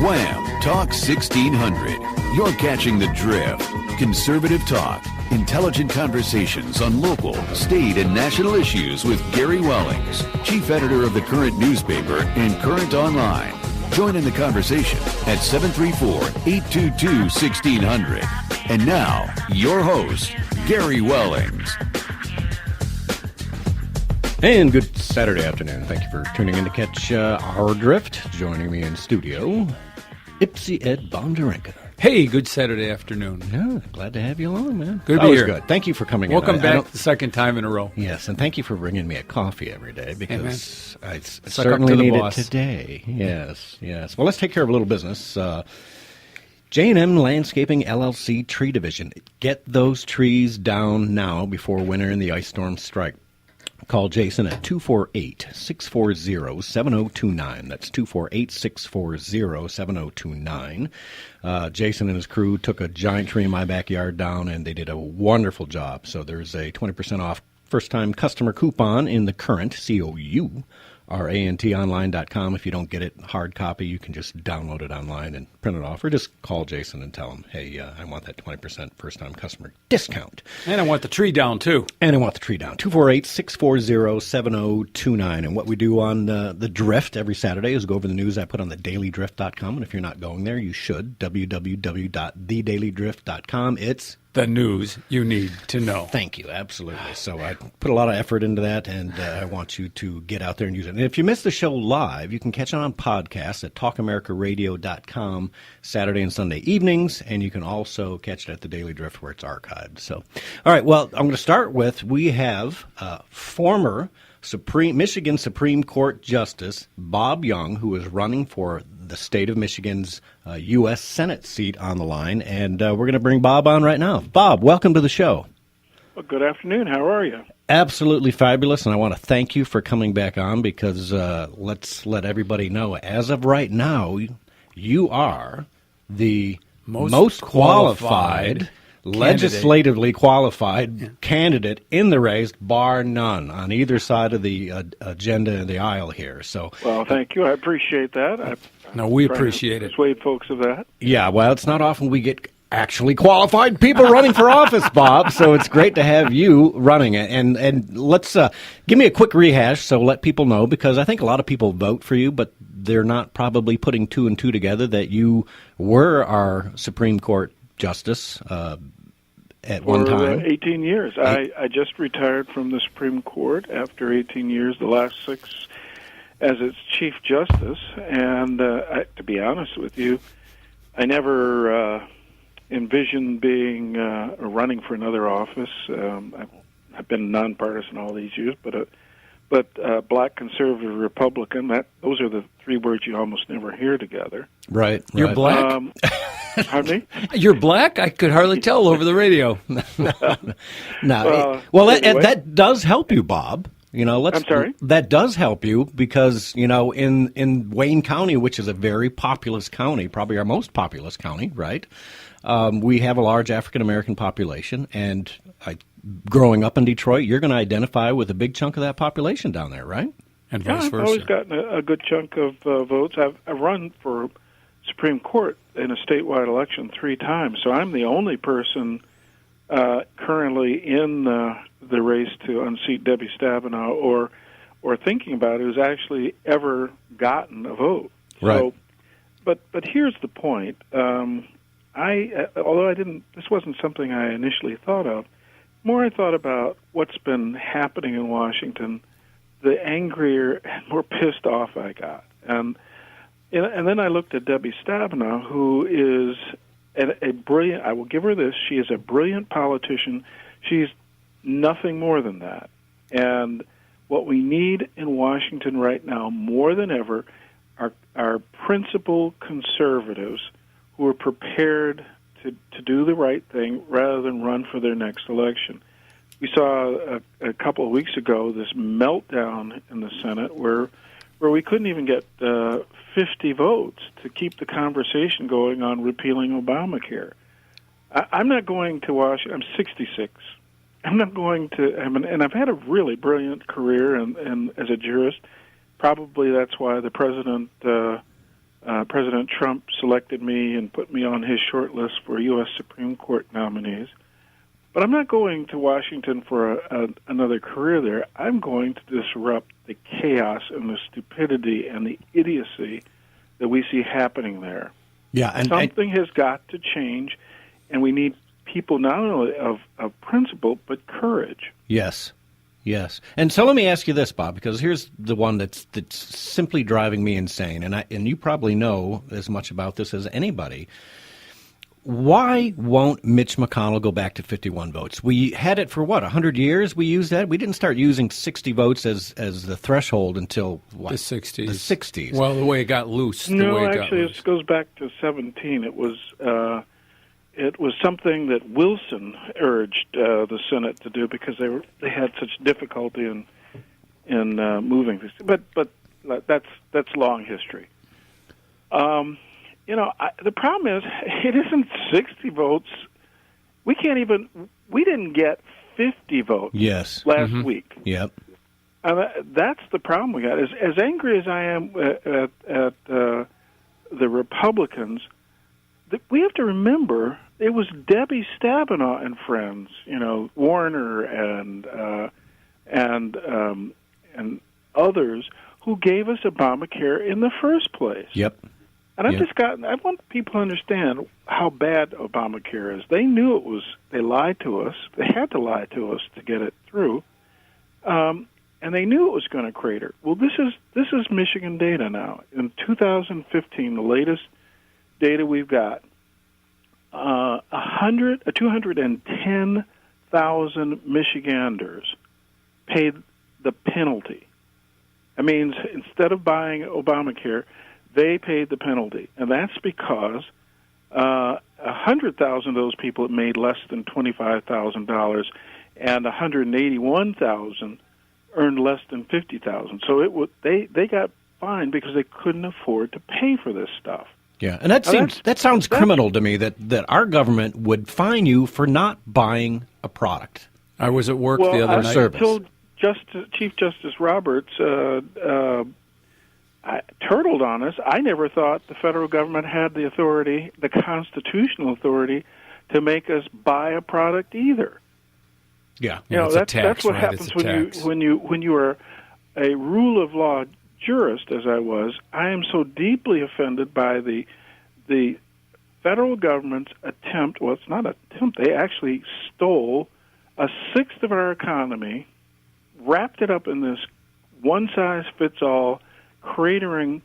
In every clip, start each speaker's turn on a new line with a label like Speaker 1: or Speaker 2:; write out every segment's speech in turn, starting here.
Speaker 1: Wham! Talk 1600. You're catching the drift. Conservative talk. Intelligent conversations on local, state, and national issues with Gary Wellings, chief editor of the Current newspaper and Current Online. Join in the conversation at 734-822-1600. And now, your host, Gary Wellings.
Speaker 2: And good Saturday afternoon. Thank you for tuning in to catch our drift. Joining me in studio, Ipsy Ed Bonderenka.
Speaker 3: Hey, good Saturday afternoon.
Speaker 2: Yeah, glad to have you along, man.
Speaker 3: Good to be here.
Speaker 2: Good. Thank you for coming
Speaker 3: Welcome
Speaker 2: in.
Speaker 3: back the second time in a row.
Speaker 2: Yes, and thank you for bringing me a coffee every day because I
Speaker 3: Suck
Speaker 2: certainly
Speaker 3: up to the
Speaker 2: need
Speaker 3: boss.
Speaker 2: it today. Yes. Well, let's take care of a little business. J&M Landscaping LLC Tree Division. Get those trees down now before winter and the ice storms strike. Call Jason at 248-640-7029. That's 248-640-7029. Jason and his crew took a giant tree in my backyard down, and they did a wonderful job. So there's a 20% off first-time customer coupon in the Current, COURANTonline.com. If you don't get it hard copy, you can just download it online and print it off, or just call Jason and tell him, hey, I want that 20% first-time customer discount.
Speaker 3: And I want the tree down, too.
Speaker 2: 248-640-7029. And what we do on the Drift every Saturday is go over the news I put on thedailydrift.com. And if you're not going there, you should. www.thedailydrift.com. It's
Speaker 3: the news you need to know.
Speaker 2: Thank you. Absolutely. So I put a lot of effort into that, and I want you to get out there and use it. And if you miss the show live, you can catch it on podcasts at talkamericaradio.com Saturday and Sunday evenings, and you can also catch it at the Daily Drift where it's archived. So, all right, well, I'm going to start with, we have former Michigan Supreme Court Justice Bob Young, who is running for the state of Michigan's U.S. Senate seat on the line, and we're going to bring Bob on right now. Bob, welcome to the show.
Speaker 4: Well, good afternoon. How are you?
Speaker 2: Absolutely fabulous, and I want to thank you for coming back on because let's let everybody know, as of right now, you are the most qualified legislatively qualified candidate in the race, bar none, on either side of the agenda in the aisle here. So,
Speaker 4: well, thank you. I appreciate that.
Speaker 3: We appreciate it.
Speaker 4: Persuade folks of that.
Speaker 2: Yeah, well, it's not often we get actually qualified people running for office, Bob. So it's great to have you running it. And let's give me a quick rehash so let people know, because I think a lot of people vote for you, but they're not probably putting two and two together that you were our Supreme Court Justice at one time.
Speaker 4: 18 years. I just retired from the Supreme Court after 18 years, the last 6 as its Chief Justice. And to be honest with you, I never envisioned being running for another office. I've been nonpartisan all these years, but black, conservative, Republican, those are the 3 words you almost never hear together.
Speaker 2: Right.
Speaker 3: You're black?
Speaker 4: Pardon me?
Speaker 3: You're black? I could hardly tell over the radio.
Speaker 2: No.
Speaker 4: Anyway.
Speaker 2: That does help you, Bob.
Speaker 4: I'm sorry?
Speaker 2: That does help you because, in Wayne County, which is a very populous county, probably our most populous county, right? We have a large African-American population, and growing up in Detroit, you're going to identify with a big chunk of that population down there, right?
Speaker 3: And vice versa.
Speaker 4: I've always gotten a good chunk of votes. I've run for Supreme Court in a statewide election 3 times, so I'm the only person currently in the race to unseat Debbie Stabenow or thinking about it who's actually ever gotten a vote.
Speaker 2: Right.
Speaker 4: So, but here's the point. Although this wasn't something I initially thought of. More I thought about what's been happening in Washington, the angrier and more pissed off I got. And then I looked at Debbie Stabenow, who is a brilliant, I will give her this, she is a brilliant politician. She's nothing more than that. And what we need in Washington right now, more than ever, are principled conservatives who are prepared to do the right thing rather than run for their next election. We saw a couple of weeks ago this meltdown in the Senate where we couldn't even get 50 votes to keep the conversation going on repealing Obamacare. I'm not going to Washington. I'm 66. I'm not going to, and I've had a really brilliant career and as a jurist. Probably that's why the president President Trump selected me and put me on his short list for U.S. Supreme Court nominees. But I'm not going to Washington for another career there. I'm going to disrupt the chaos and the stupidity and the idiocy that we see happening there.
Speaker 2: Yeah, and
Speaker 4: something has got to change, and we need people not only of principle but courage.
Speaker 2: Yes. And so let me ask you this, Bob, because here's the one that's simply driving me insane, and you probably know as much about this as anybody. Why won't Mitch McConnell go back to 51 votes? We had it for, 100 years we used that? We didn't start using 60 votes as the threshold until,
Speaker 3: the 60s.
Speaker 2: The 60s.
Speaker 3: Well, the way it got loose.
Speaker 4: It goes back to 17. It was something that Wilson urged the Senate to do because they had such difficulty in moving this. But that's long history. The problem is, it isn't 60 votes. We didn't get 50 votes last week.
Speaker 2: Yep.
Speaker 4: And that's the problem we got. As angry as I am at the Republicans, we have to remember it was Debbie Stabenow and friends, Warner and others who gave us Obamacare in the first place.
Speaker 2: Yep.
Speaker 4: And I want people to understand how bad Obamacare is. They knew it was. They lied to us. They had to lie to us to get it through, and they knew it was going to crater. Well, this is Michigan data now. In 2015, the latest data we've got, 210,000 Michiganders paid the penalty. That means instead of buying Obamacare, they paid the penalty, and that's because 100,000 of those people made less than $25,000, and 181,000 earned less than $50,000. So they got fined because they couldn't afford to pay for this stuff.
Speaker 2: Yeah, and that sounds criminal to me. That our government would fine you for not buying a product.
Speaker 3: I was at work the other night.
Speaker 4: I told Chief Justice Roberts. Turtled on us. I never thought the federal government had the authority, the constitutional authority, to make us buy a product either.
Speaker 2: Yeah,
Speaker 4: that's what happens when you are a rule of law jurist, as I was. I am so deeply offended by the federal government's attempt. Well, it's not an attempt. They actually stole a sixth of our economy, wrapped it up in this one-size-fits-all cratering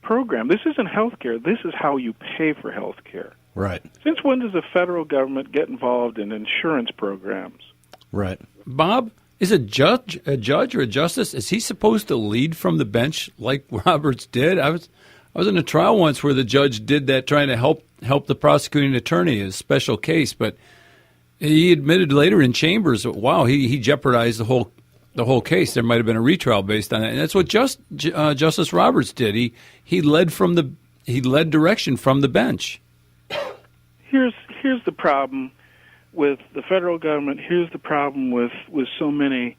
Speaker 4: program. This isn't health care. This is how you pay for health care.
Speaker 2: Right.
Speaker 4: Since when does the federal government get involved in insurance programs?
Speaker 2: Right.
Speaker 3: Bob, is a judge or a justice, is he supposed to lead from the bench like Roberts did? I was in a trial once where the judge did that, trying to help the prosecuting attorney, a special case, but he admitted later in chambers that, wow, he jeopardized the whole case. There might have been a retrial based on that, and that's what Justice Roberts did. He led direction from the bench.
Speaker 4: Here's the problem with the federal government. Here's the problem with so many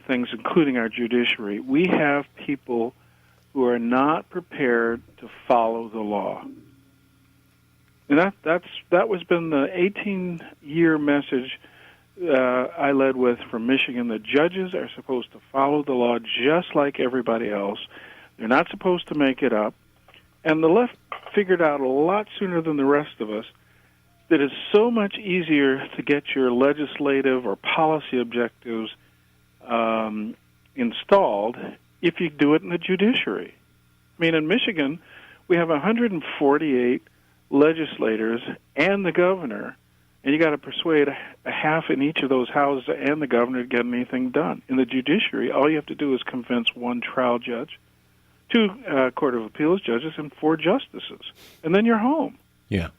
Speaker 4: things, including our judiciary. We have people who are not prepared to follow the law, and that was been the 18-year message I led with from Michigan. The judges are supposed to follow the law just like everybody else. They're not supposed to make it up. And the left figured out a lot sooner than the rest of us that it's so much easier to get your legislative or policy objectives installed if you do it in the judiciary. I mean, in Michigan, we have 148 legislators and the governor, and you got to persuade a half in each of those houses and the governor to get anything done. In the judiciary, all you have to do is convince one trial judge, 2 Court of Appeals judges, and 4 justices, and then you're home.
Speaker 2: Yeah.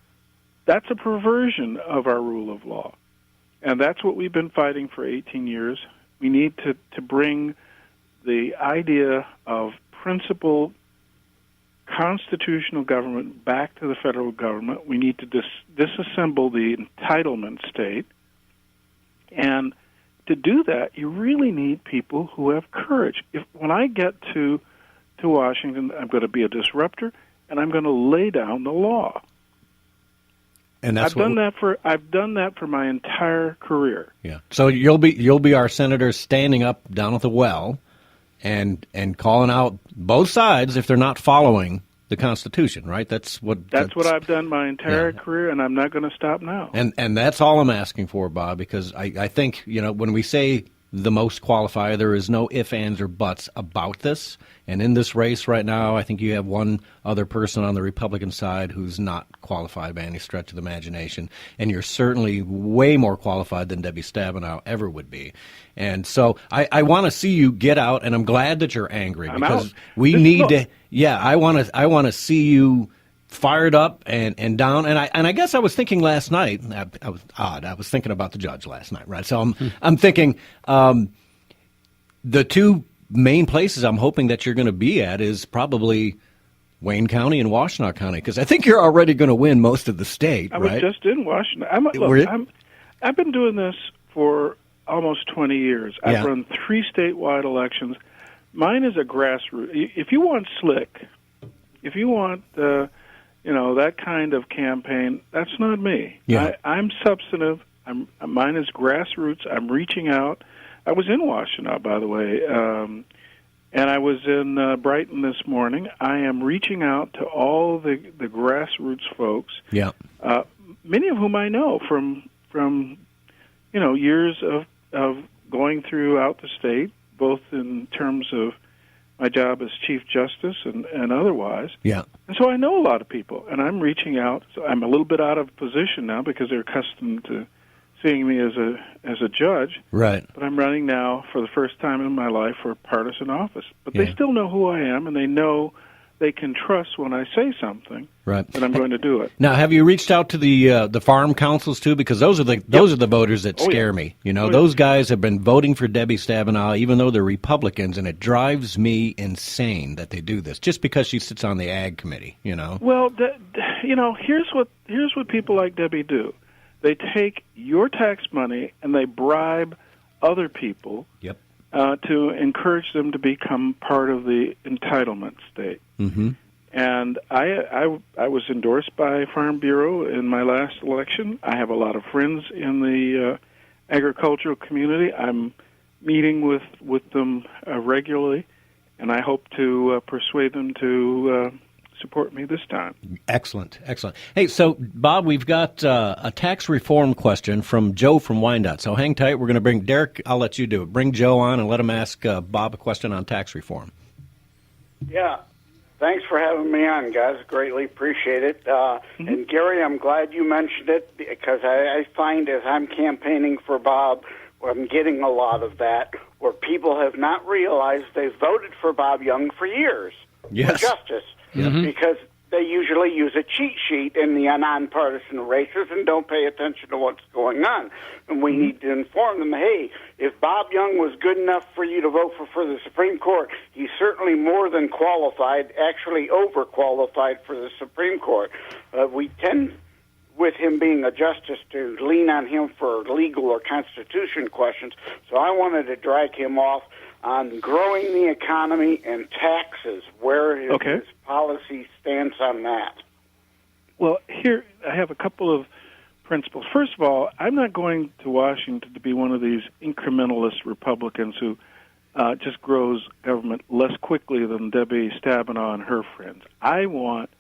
Speaker 4: That's a perversion of our rule of law, and that's what we've been fighting for 18 years. We need to bring the idea of principled constitutional government back to the federal government. We need to disassemble the entitlement state, and to do that, you really need people who have courage. When I get to to Washington. I'm going to be a disruptor, and I'm going to lay down the law.
Speaker 2: And that's
Speaker 4: I've done that for my entire career.
Speaker 2: Yeah. So you'll be our senator standing up down at the well and calling out both sides if they're not following the Constitution, right? That's what
Speaker 4: I've done my entire career, and I'm not going to stop now.
Speaker 2: And that's all I'm asking for, Bob, because I think, when we say the most qualified, there is no ifs, ands, or buts about this. And in this race right now, I think you have one other person on the Republican side who's not qualified by any stretch of the imagination. And you're certainly way more qualified than Debbie Stabenow ever would be. And so I want to see you get out, and I'm glad that you're angry because we need to. Yeah, I want to see you fired up and down. And I guess I was thinking last night. I was odd. I was thinking about the judge last night, right? So I'm thinking the two main places I'm hoping that you're going to be at is probably Wayne County and Washtenaw County, because I think you're already going to win most of the state,
Speaker 4: I
Speaker 2: right?
Speaker 4: was just in Washington. I've been doing this for almost 20 years. I've run 3 statewide elections. Mine is a grassroots. If you want slick, if you want that kind of campaign, that's not me.
Speaker 2: Yeah.
Speaker 4: I'm substantive. Mine is grassroots. I'm reaching out. I was in Washtenaw, by the way, and I was in Brighton this morning. I am reaching out to all the grassroots folks.
Speaker 2: Yeah.
Speaker 4: Many of whom I know from years of going throughout the state, both in terms of my job as Chief Justice and otherwise.
Speaker 2: Yeah.
Speaker 4: And so I know a lot of people, and I'm reaching out. So I'm a little bit out of position now because they're accustomed to seeing me as a judge.
Speaker 2: Right.
Speaker 4: But I'm running now for the first time in my life for a partisan office. But they still know who I am, and they know they can trust when I say something that I'm going to do it.
Speaker 2: Now, have you reached out to the farm councils too? Because those are the voters that scare me. Those guys have been voting for Debbie Stabenow, even though they're Republicans, and it drives me insane that they do this just because she sits on the Ag Committee.
Speaker 4: Well, here's what people like Debbie do. They take your tax money and they bribe other people.
Speaker 2: Yep.
Speaker 4: To encourage them to become part of the entitlement state.
Speaker 2: Mm-hmm.
Speaker 4: And I was endorsed by Farm Bureau in my last election. I have a lot of friends in the agricultural community. I'm meeting with them regularly, and I hope to persuade them to support me this time.
Speaker 2: Excellent. Hey, so, Bob, we've got a tax reform question from Joe from Wyandotte. So hang tight. We're going to bring Derek. I'll let you do it. Bring Joe on and let him ask Bob a question on tax reform.
Speaker 5: Yeah. Thanks for having me on, guys. Greatly appreciate it. And, Gary, I'm glad you mentioned it because I find as I'm campaigning for Bob, I'm getting a lot of that where people have not realized they've voted for Bob Young for years for justice. Because they usually use a cheat sheet in the nonpartisan races and don't pay attention to what's going on. And we need to inform them, hey, if Bob Young was good enough for you to vote for the Supreme Court, he's certainly more than qualified, actually overqualified for the Supreme Court. We tend, with him being a justice, to lean on him for legal or constitution questions. So I wanted to drag him off on growing the economy and taxes, where his policy stands on that.
Speaker 4: Well, here I have a couple of principles. First of all, I'm not going to Washington to be one of these incrementalist Republicans who just grows government less quickly than Debbie Stabenow and her friends. I want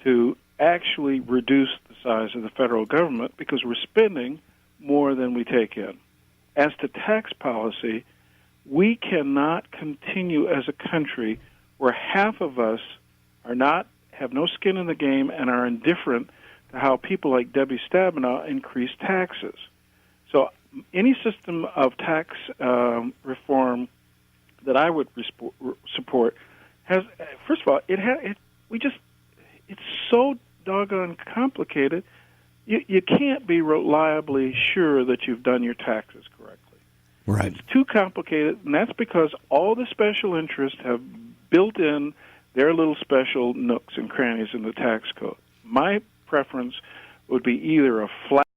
Speaker 4: to actually reduce the size of the federal government because we're spending more than we take in. As to tax policy, we cannot continue as a country where half of us have no skin in the game and are indifferent to how people like Debbie Stabenow increase taxes. So any system of tax reform that I would support has, first of all, it's so doggone complicated. You can't be reliably sure that you've done your taxes correctly.
Speaker 2: Right.
Speaker 4: It's too complicated, and that's because all the special interests have built in their little special nooks and crannies in the tax code. My preference would be either a flat